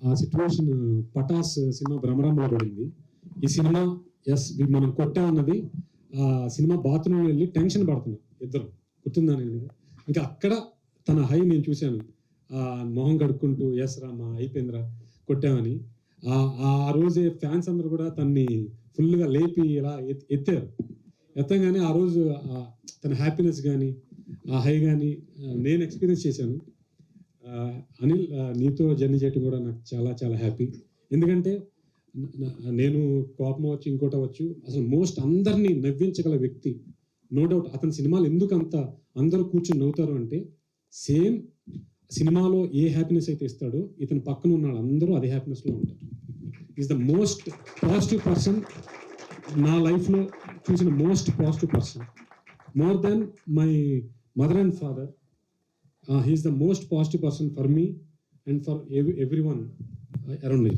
ఆ situation Pataas cinema భ్రమరంలో పడింది. ఈ సినిమా మనం కొట్టామన్నది ఆ సినిమా బాత్రూమ్ వెళ్ళి టెన్షన్ పడుతున్నాం ఇద్దరం, గుర్తుందని. ఇంకా అక్కడ తన హై నేను చూశాను, మొహం కడుక్కుంటూ ఎస్ రామా అయిపోయిందిరా కొట్టామని. ఆ రోజే ఫ్యాన్స్ అందరూ కూడా తన్ని ఫుల్గా లేపి ఇలా ఎత్తారు. ఎత్తగానే ఆ రోజు తన హ్యాపీనెస్ కానీ ఆ హై కానీ నేను ఎక్స్పీరియన్స్ చేశాను. అనిల్, నీతో జర్నీ చేయడం కూడా నాకు చాలా చాలా హ్యాపీ. ఎందుకంటే నేను కోపం అవ్వచ్చు, ఇంకోటి అవ్వచ్చు, అసలు మోస్ట్ అందరినీ నవ్వించగల వ్యక్తి. నో డౌట్ అతని సినిమాలు ఎందుకు అంత అందరూ కూర్చొని నవ్వుతారు అంటే, సేమ్ సినిమాలో ఏ హ్యాపీనెస్ అయితే ఇస్తాడో ఇతను పక్కన ఉన్నాడు అందరూ అదే హ్యాపీనెస్లో ఉంటారు. Is the most positive person నా లైఫ్లో చూసిన most positive person, more than my mother and father. He's the most positive person for me and for every one around me.